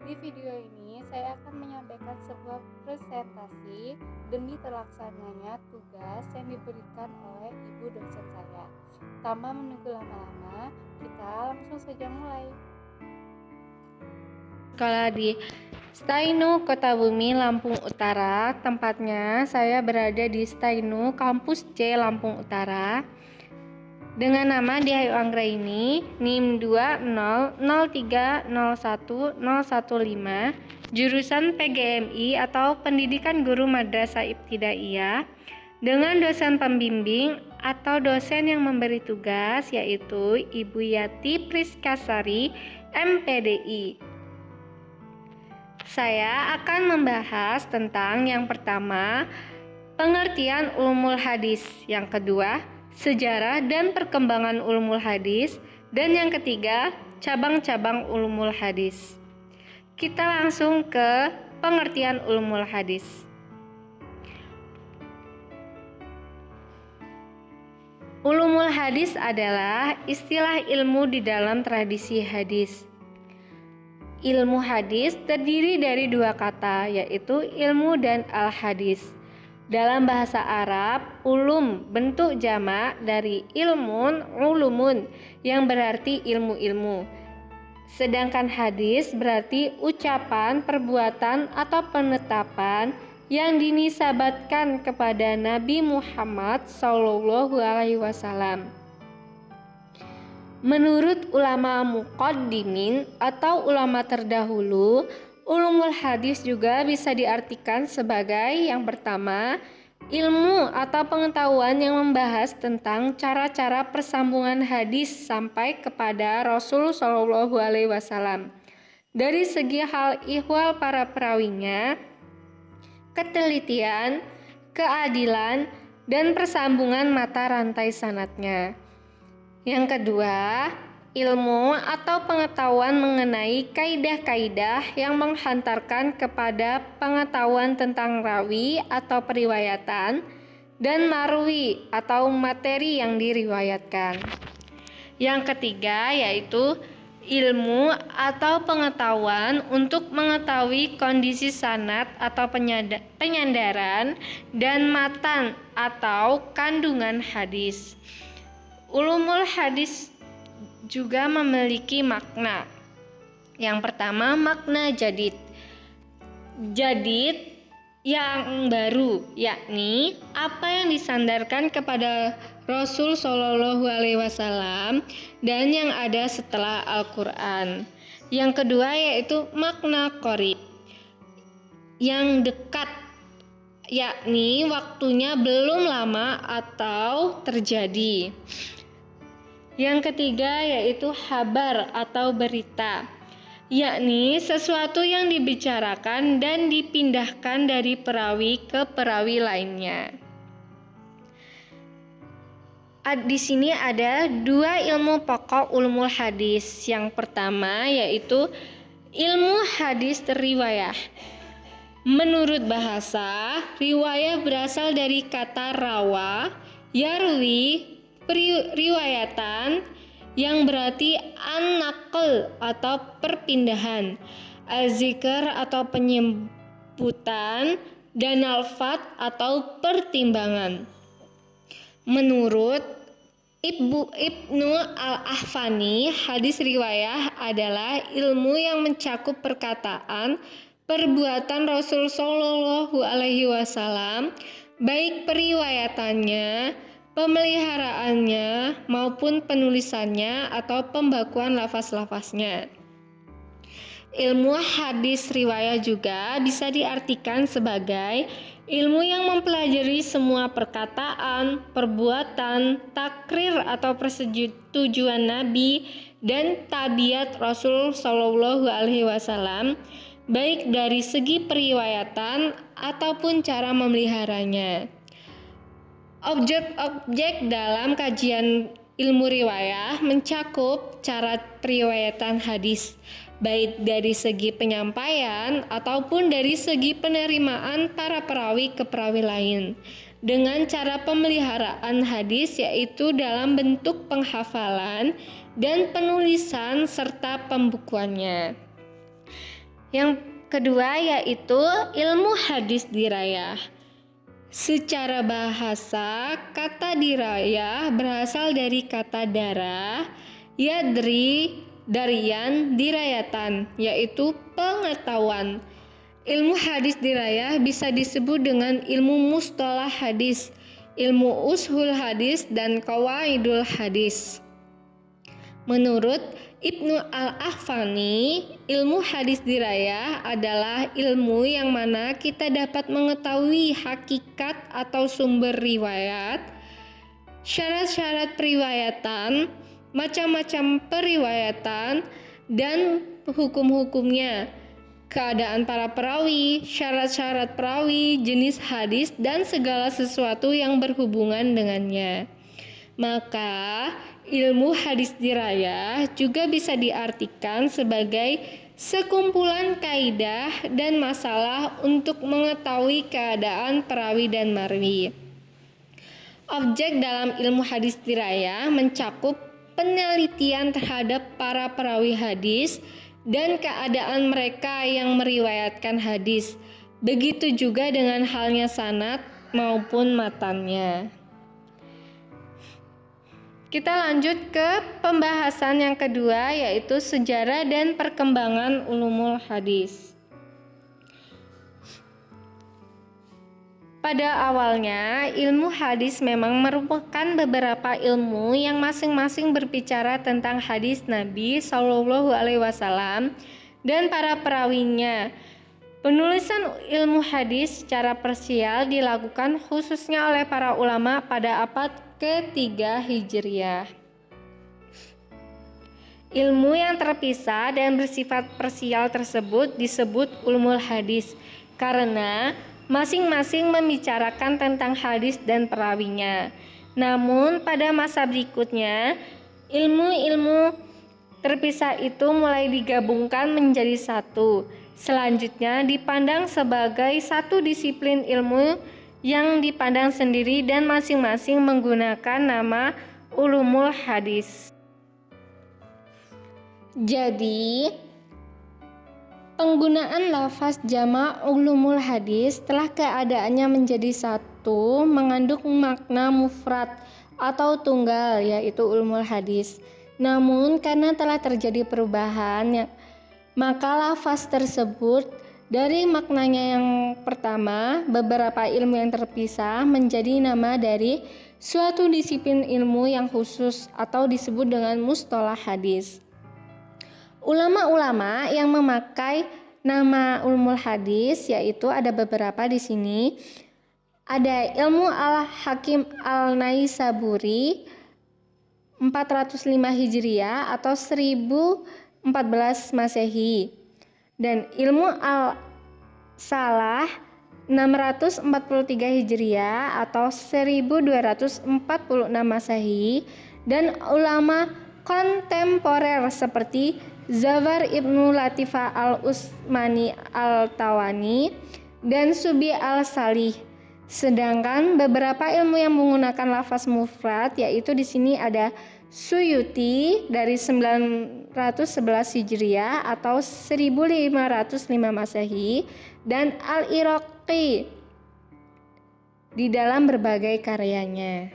Di video ini saya akan menyampaikan sebuah presentasi demi terlaksananya tugas yang diberikan oleh ibu dosen saya. Tanpa menunggu lama-lama, kita langsung saja mulai. Sekolah di Stainu, Kota Bumi, Lampung Utara. Tempatnya saya berada di Stainu, Kampus C, Lampung Utara. Dengan nama Diayu Anggraini, NIM 2003011015, jurusan PGMI atau Pendidikan Guru Madrasah Ibtidaiyah, dengan dosen pembimbing atau dosen yang memberi tugas yaitu Ibu Yati Priskasari, MPDI. Saya akan membahas tentang yang pertama, pengertian ulumul hadis, yang kedua, sejarah dan perkembangan ulumul hadis, dan yang ketiga, cabang-cabang ulumul hadis. Kita langsung ke pengertian ulumul hadis. Ulumul hadis adalah istilah ilmu di dalam tradisi hadis. Ilmu hadis terdiri dari dua kata, yaitu ilmu dan al-hadis. Dalam bahasa Arab, ulum bentuk jamak dari ilmun, ulumun, yang berarti ilmu-ilmu. Sedangkan hadis berarti ucapan, perbuatan, atau penetapan yang dinisabatkan kepada Nabi Muhammad SAW. Menurut ulama muqaddimin atau ulama terdahulu, ulumul hadis juga bisa diartikan sebagai yang pertama, ilmu atau pengetahuan yang membahas tentang cara-cara persambungan hadis sampai kepada Rasul SAW. Dari segi hal ihwal para perawinya, ketelitian, keadilan, dan persambungan mata rantai sanadnya. Yang kedua, ilmu atau pengetahuan mengenai kaidah-kaidah yang menghantarkan kepada pengetahuan tentang rawi atau periwayatan dan marwi atau materi yang diriwayatkan. Yang ketiga yaitu ilmu atau pengetahuan untuk mengetahui kondisi sanad atau penyandaran dan matan atau kandungan hadis. Ulumul hadis juga memiliki makna. Yang pertama, makna jadid. Jadid yang baru, yakni apa yang disandarkan kepada Rasul SAW dan yang ada setelah Al-Quran. Yang kedua yaitu makna qarib, yang dekat, yakni waktunya belum lama atau terjadi. Yang ketiga yaitu habar atau berita, yakni sesuatu yang dibicarakan dan dipindahkan dari perawi ke perawi lainnya. Di sini ada dua ilmu pokok ulumul hadis. Yang pertama yaitu ilmu hadis riwayah. Menurut bahasa, riwayah berasal dari kata rawa, yarwi, riwayatan, yang berarti an-naql atau perpindahan, az-zikr atau penyebutan, dan al-fat atau pertimbangan. Menurut Ibnu al-Ahfani, hadis riwayah adalah ilmu yang mencakup perkataan, perbuatan Rasul SAW, baik periwayatannya, pemeliharaannya maupun penulisannya atau pembakuan lafaz-lafaznya. Ilmu hadis riwayah juga bisa diartikan sebagai ilmu yang mempelajari semua perkataan, perbuatan, takrir atau persetujuan Nabi dan tabiat Rasul SAW, baik dari segi periwayatan ataupun cara memeliharanya. Objek-objek dalam kajian ilmu riwayah mencakup cara periwayatan hadis, baik dari segi penyampaian ataupun dari segi penerimaan para perawi ke perawi lain, dengan cara pemeliharaan hadis yaitu dalam bentuk penghafalan dan penulisan serta pembukuannya. Yang kedua yaitu ilmu hadis dirayah. Secara bahasa, kata dirayah berasal dari kata darah, yadri, darian, dirayatan, yaitu pengetahuan. Ilmu hadis dirayah bisa disebut dengan ilmu mustalah hadis, ilmu ushul hadis, dan qawaidul hadis. Menurut Ibnu Al-Ahfani, ilmu hadis dirayah adalah ilmu yang mana kita dapat mengetahui hakikat atau sumber riwayat, syarat-syarat periwayatan, macam-macam periwayatan, dan hukum-hukumnya, keadaan para perawi, syarat-syarat perawi, jenis hadis, dan segala sesuatu yang berhubungan dengannya. Maka ilmu hadis dirayah juga bisa diartikan sebagai sekumpulan kaidah dan masalah untuk mengetahui keadaan perawi dan marwi. Objek dalam ilmu hadis dirayah mencakup penelitian terhadap para perawi hadis dan keadaan mereka yang meriwayatkan hadis. Begitu juga dengan halnya sanad maupun matannya. Kita lanjut ke pembahasan yang kedua, yaitu sejarah dan perkembangan ulumul hadis. Pada awalnya, ilmu hadis memang merupakan beberapa ilmu yang masing-masing berbicara tentang hadis Nabi Shallallahu Alaihi Wasallam dan para perawinya. Penulisan ilmu hadis secara parsial dilakukan khususnya oleh para ulama pada abad ke-3 Hijriah. Ilmu yang terpisah dan bersifat parsial tersebut disebut ulumul hadis karena masing-masing membicarakan tentang hadis dan perawinya. Namun pada masa berikutnya, ilmu-ilmu terpisah itu mulai digabungkan menjadi satu. Selanjutnya dipandang sebagai satu disiplin ilmu yang dipandang sendiri dan masing-masing menggunakan nama ulumul hadis. Jadi, penggunaan lafaz jama' ulumul hadis setelah keadaannya menjadi satu mengandung makna mufrad atau tunggal, yaitu ulumul hadis. Namun karena telah terjadi perubahan, maka lafaz tersebut dari maknanya yang pertama, beberapa ilmu yang terpisah menjadi nama dari suatu disiplin ilmu yang khusus atau disebut dengan mustalah hadis. Ulama-ulama yang memakai nama ulumul hadis yaitu ada beberapa di sini. Ada ilmu Al-Hakim Al-Naisaburi 405 Hijriah atau 1014 Masehi, dan ilmu Al-Salah 643 Hijriah atau 1246 Masehi, dan ulama kontemporer seperti Zawar Ibnu Latifah Al-Usmani Al-Tawani dan Subi Al-Salih. Sedangkan beberapa ilmu yang menggunakan lafaz mufrad yaitu di sini ada Suyuti dari 911 Hijriah atau 1505 Masehi dan Al-Iraqi di dalam berbagai karyanya.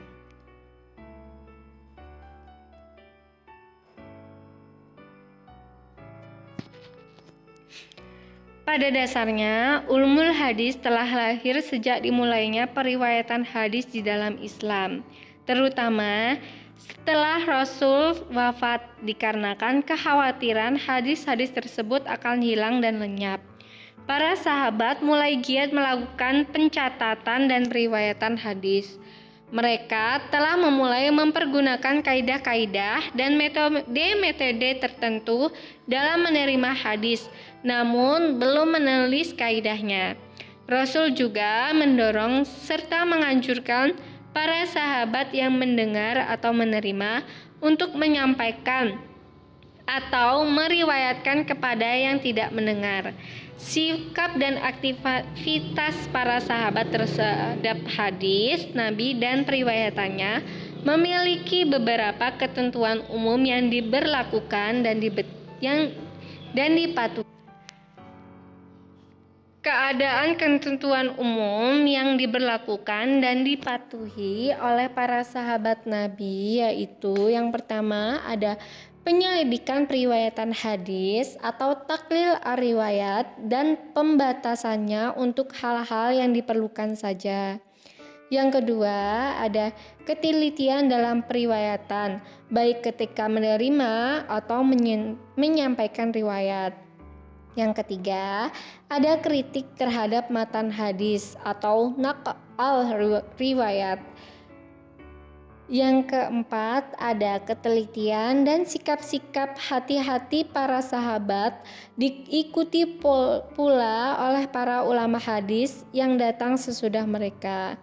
Pada dasarnya, ulumul hadis telah lahir sejak dimulainya periwayatan hadis di dalam Islam, terutama setelah Rasul wafat dikarenakan kekhawatiran hadis-hadis tersebut akan hilang dan lenyap. Para sahabat mulai giat melakukan pencatatan dan periwayatan hadis. Mereka telah memulai mempergunakan kaidah-kaidah dan metode-metode tertentu dalam menerima hadis, namun belum menulis kaidahnya. Rasul juga mendorong serta menganjurkan para sahabat yang mendengar atau menerima untuk menyampaikan atau meriwayatkan kepada yang tidak mendengar. Sikap dan aktivitas para sahabat terhadap hadis Nabi dan periwayatannya memiliki beberapa ketentuan umum yang diberlakukan dan dipatuhi. keadaan ketentuan umum yang diberlakukan dan dipatuhi oleh para sahabat Nabi, yaitu yang pertama ada penyelidikan periwayatan hadis atau taklil riwayat dan pembatasannya untuk hal-hal yang diperlukan saja. Yang kedua, ada ketelitian dalam periwayatan, baik ketika menerima atau menyampaikan riwayat. Yang ketiga, ada kritik terhadap matan hadis atau naqal riwayat. Yang keempat, ada ketelitian dan sikap-sikap hati-hati para sahabat, diikuti pula oleh para ulama hadis yang datang sesudah mereka.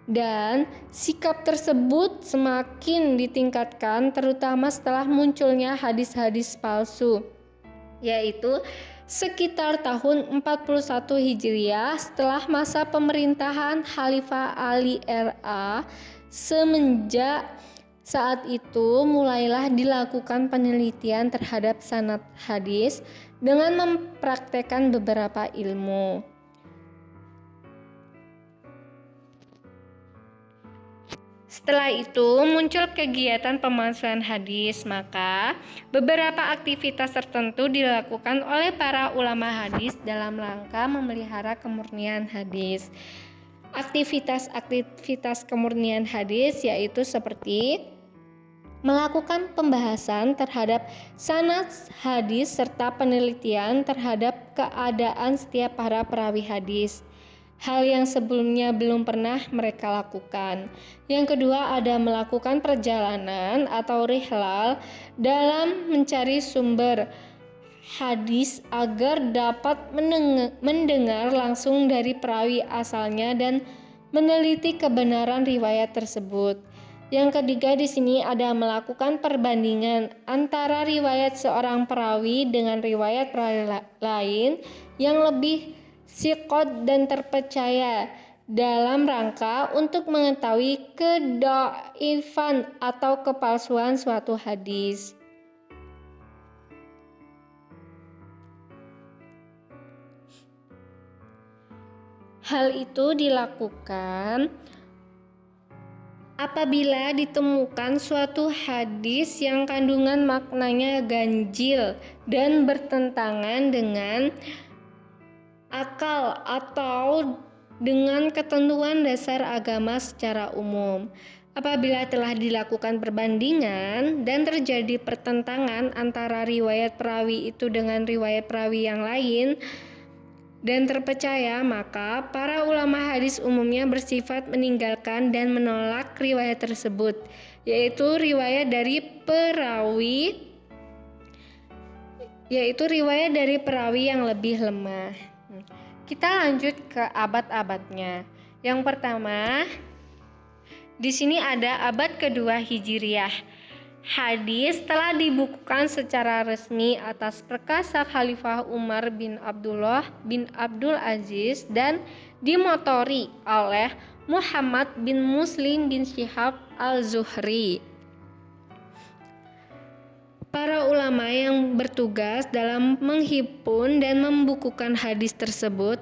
Dan sikap tersebut semakin ditingkatkan terutama setelah munculnya hadis-hadis palsu, yaitu sekitar tahun 41 Hijriah setelah masa pemerintahan Khalifah Ali RA. Semenjak saat itu mulailah dilakukan penelitian terhadap sanad hadis dengan mempraktekkan beberapa ilmu. Setelah itu muncul kegiatan pemalsuan hadis, maka beberapa aktivitas tertentu dilakukan oleh para ulama hadis dalam rangka memelihara kemurnian hadis. Aktivitas kemurnian hadis yaitu seperti melakukan pembahasan terhadap sanad hadis serta penelitian terhadap keadaan setiap para perawi hadis. Hal yang sebelumnya belum pernah mereka lakukan. Yang kedua ada melakukan perjalanan atau rihlal dalam mencari sumber hadis agar dapat mendengar langsung dari perawi asalnya dan meneliti kebenaran riwayat tersebut. Yang ketiga di sini ada melakukan perbandingan antara riwayat seorang perawi dengan riwayat perawi lain yang lebih siqot dan terpercaya dalam rangka untuk mengetahui kedaifan atau kepalsuan suatu hadis. Hal itu dilakukan apabila ditemukan suatu hadis yang kandungan maknanya ganjil dan bertentangan dengan akal atau dengan ketentuan dasar agama secara umum. Apabila telah dilakukan perbandingan dan terjadi pertentangan antara riwayat perawi itu dengan riwayat perawi yang lain dan terpercaya, maka para ulama hadis umumnya bersifat meninggalkan dan menolak riwayat tersebut, yaitu riwayat dari perawi yang lebih lemah. Kita lanjut ke abad-abadnya. Yang pertama, di sini ada abad kedua Hijriah. Hadis telah dibukukan secara resmi atas perkasa Khalifah Umar bin Abdullah bin Abdul Aziz dan dimotori oleh Muhammad bin Muslim bin Syihab al-Zuhri. Para ulama yang bertugas dalam menghimpun dan membukukan hadis tersebut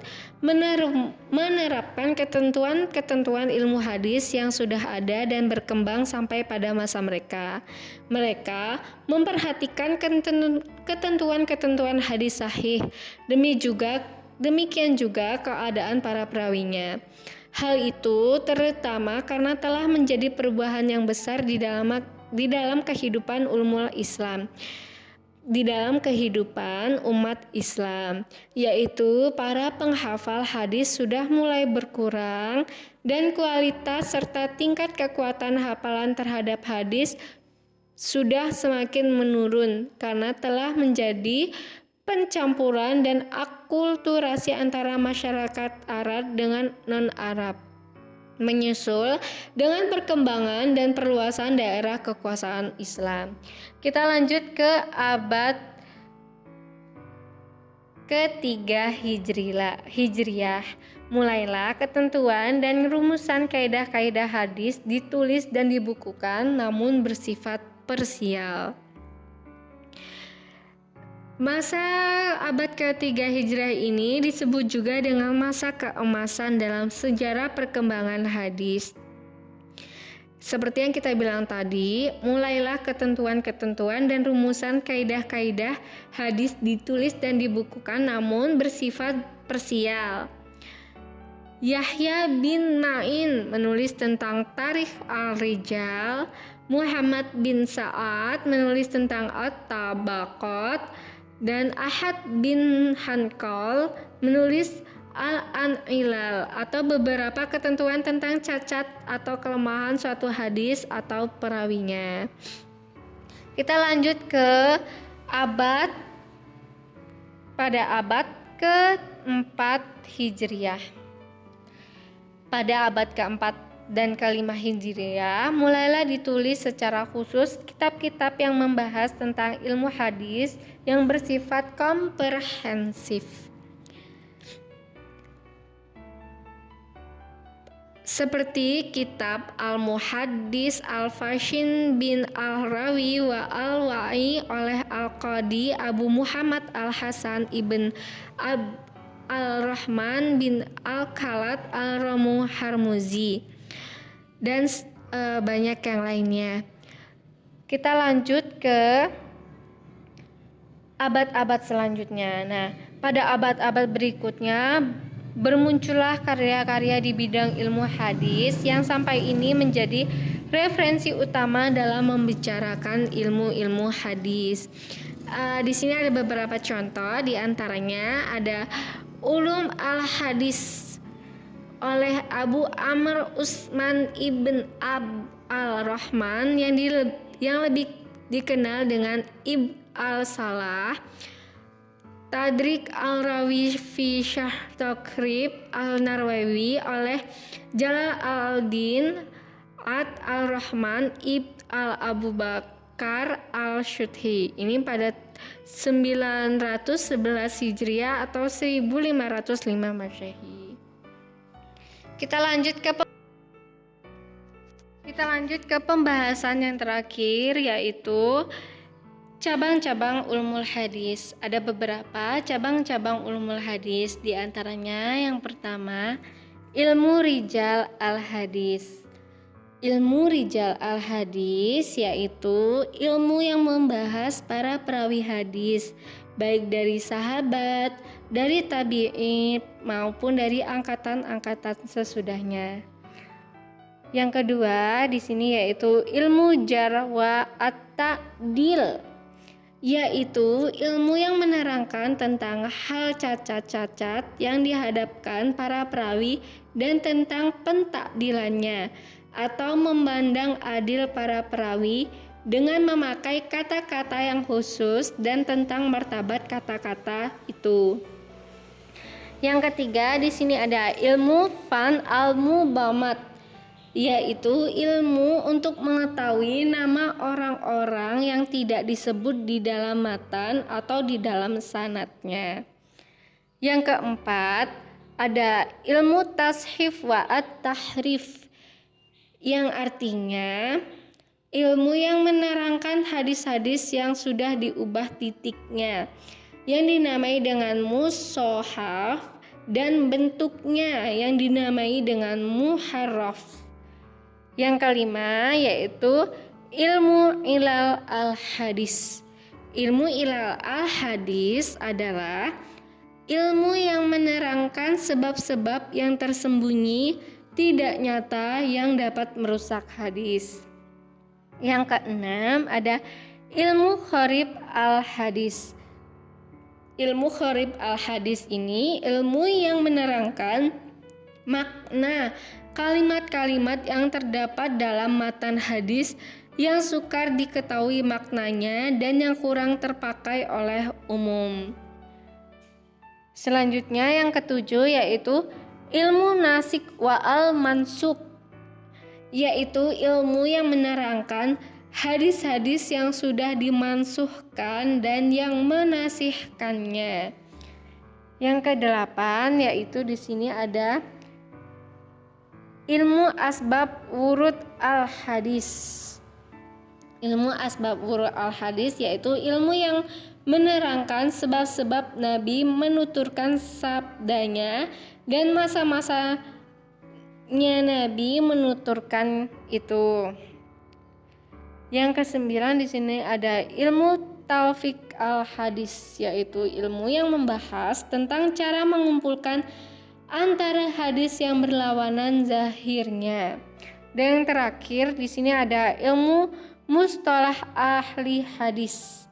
menerapkan ketentuan-ketentuan ilmu hadis yang sudah ada dan berkembang sampai pada masa mereka. Mereka memperhatikan ketentuan-ketentuan hadis sahih, demikian juga keadaan para perawinya. Hal itu terutama karena telah menjadi perubahan yang besar di dalam kehidupan umat Islam, yaitu para penghafal hadis sudah mulai berkurang dan kualitas serta tingkat kekuatan hafalan terhadap hadis sudah semakin menurun karena telah menjadi pencampuran dan akulturasi antara masyarakat Arab dengan non-Arab, menyusul dengan perkembangan dan perluasan daerah kekuasaan Islam. Kita lanjut ke abad ketiga Hijriah. Mulailah ketentuan dan rumusan kaidah-kaidah hadis ditulis dan dibukukan namun bersifat parsial. Masa abad ketiga Hijriah ini disebut juga dengan masa keemasan dalam sejarah perkembangan hadis. Seperti yang kita bilang tadi, mulailah ketentuan-ketentuan dan rumusan kaidah-kaidah hadis ditulis dan dibukukan namun bersifat parsial. Yahya bin Ma'in menulis tentang Tarikh al-Rijal, Muhammad bin Sa'ad menulis tentang At-Tabaqat, dan Ahad bin Hanqal menulis Al-An'ilal atau beberapa ketentuan tentang cacat atau kelemahan suatu hadis atau perawinya. Kita lanjut ke pada abad ke-4 Hijriah. Pada abad ke-4 dan ke-5 Hijriah, mulailah ditulis secara khusus kitab-kitab yang membahas tentang ilmu hadis yang bersifat komprehensif. Seperti kitab Al-Muhaddis Al-Fashin bin Al-Rawi wa Al-Wa'i oleh Al-Qadi Abu Muhammad Al-Hasan ibn Al-Rahman bin Al-Khalat Al-Ramu Harmuzi, dan banyak yang lainnya. Kita lanjut ke abad-abad selanjutnya. Nah, pada abad-abad berikutnya bermuncullah karya-karya di bidang ilmu hadis yang sampai ini menjadi referensi utama dalam membicarakan ilmu-ilmu hadis. Di sini ada beberapa contoh, di antaranya ada Ulum al-Hadis oleh Abu Amr Usman ibn al-Rahman yang lebih dikenal dengan Ibn al-Salah. Tadrik al-Rawi fi Syarh Taqrib al-Narwawi oleh Jalal al-Din al-Rahman ibn al-Abu Bakar al-Syuthi. Ini pada 911 Hijriah atau 1505 Masehi. Kita lanjut ke pembahasan yang terakhir, yaitu cabang-cabang ulumul hadis. Ada beberapa cabang-cabang ulumul hadis, di antaranya yang pertama, ilmu rijal al-hadis. Ilmu rijal al-hadis yaitu ilmu yang membahas para perawi hadis, baik dari sahabat, dari tabi'in, maupun dari angkatan-angkatan sesudahnya. Yang kedua di sini yaitu ilmu jarh wa at-ta'dil, yaitu ilmu yang menerangkan tentang hal cacat-cacat yang dihadapkan para perawi dan tentang pentakdilannya, atau memandang adil para perawi dengan memakai kata-kata yang khusus dan tentang martabat kata-kata itu. Yang ketiga di sini ada ilmu fan al-mubamat, yaitu ilmu untuk mengetahui nama orang-orang yang tidak disebut di dalam matan atau di dalam sanadnya. Yang keempat ada ilmu tashif wa at-tahrif, yang artinya ilmu yang menerangkan hadis-hadis yang sudah diubah titiknya, yang dinamai dengan mushaf, dan bentuknya yang dinamai dengan muharraf. Yang kelima yaitu ilmu ilal al-hadis. Ilmu ilal al-hadis adalah ilmu yang menerangkan sebab-sebab yang tersembunyi tidak nyata yang dapat merusak hadis. Yang keenam ada ilmu gharib al-hadis. Ilmu gharib al-hadis ini ilmu yang menerangkan makna kalimat-kalimat yang terdapat dalam matan hadis yang sukar diketahui maknanya dan yang kurang terpakai oleh umum. Selanjutnya yang ketujuh yaitu ilmu nasik wa al-mansuk, yaitu ilmu yang menerangkan hadis-hadis yang sudah dimansuhkan dan yang menasihkannya. Yang kedelapan yaitu di sini ada ilmu asbab wurud al-hadis. Ilmu asbab wurud al-hadis yaitu ilmu yang menerangkan sebab-sebab Nabi menuturkan sabdanya dan masa-masanya Nabi menuturkan itu. Yang kesembilan di sini ada ilmu talfik al-hadis, yaitu ilmu yang membahas tentang cara mengumpulkan antara hadis yang berlawanan zahirnya. Dan yang terakhir di sini ada ilmu mustalah ahli hadis.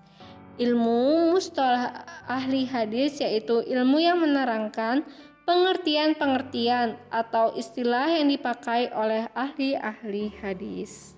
Ilmu mustalah ahli hadis yaitu ilmu yang menerangkan pengertian-pengertian atau istilah yang dipakai oleh ahli-ahli hadis.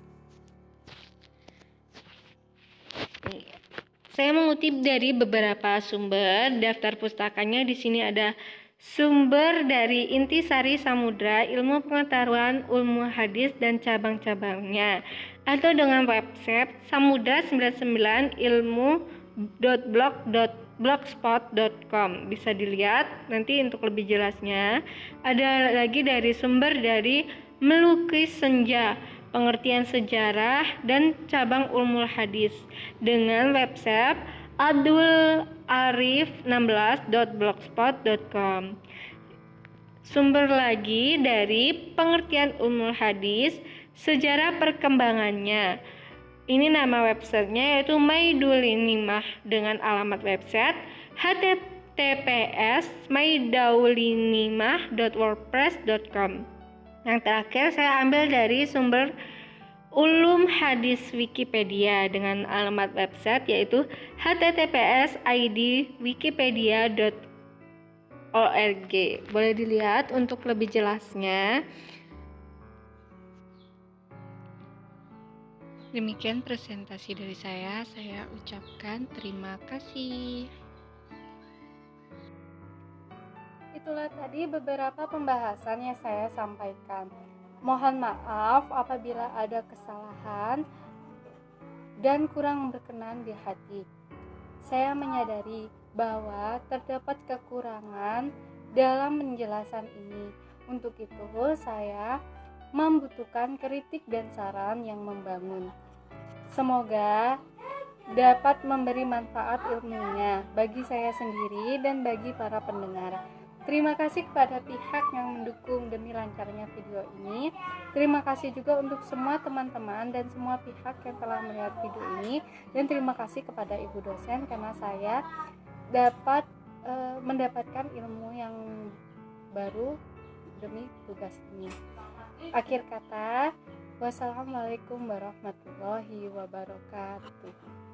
Saya mengutip dari beberapa sumber. Daftar pustakanya di sini ada sumber dari Intisari Samudra, Ilmu Pengetahuan Ulumul Hadis dan cabang-cabangnya, atau dengan website samudra99 ilmu.blogspot.com. Bisa dilihat nanti untuk lebih jelasnya. Ada lagi dari sumber dari Melukis Senja, Pengertian Sejarah dan Cabang Ulumul Hadis, dengan website abdularif16.blogspot.com. Sumber lagi dari Pengertian Ulumul Hadis, Sejarah Perkembangannya. Ini nama websitenya yaitu Maidulinimah dengan alamat website https://maidaulinimah.wordpress.com. Yang terakhir saya ambil dari sumber Ulum Hadis Wikipedia dengan alamat website yaitu https://idwikipedia.org. Boleh dilihat untuk lebih jelasnya. Demikian presentasi dari saya ucapkan terima kasih. Itulah tadi beberapa pembahasan yang saya sampaikan. Mohon maaf apabila ada kesalahan dan kurang berkenan di hati. Saya menyadari bahwa terdapat kekurangan dalam penjelasan ini. Untuk itu saya membutuhkan kritik dan saran yang membangun. Semoga dapat memberi manfaat ilmunya bagi saya sendiri dan bagi para pendengar. Terima kasih kepada pihak yang mendukung demi lancarnya video ini. Terima kasih juga untuk semua teman-teman dan semua pihak yang telah melihat video ini. Dan terima kasih kepada Ibu dosen karena saya dapat mendapatkan ilmu yang baru demi tugas ini. Akhir kata, wassalamualaikum warahmatullahi wabarakatuh.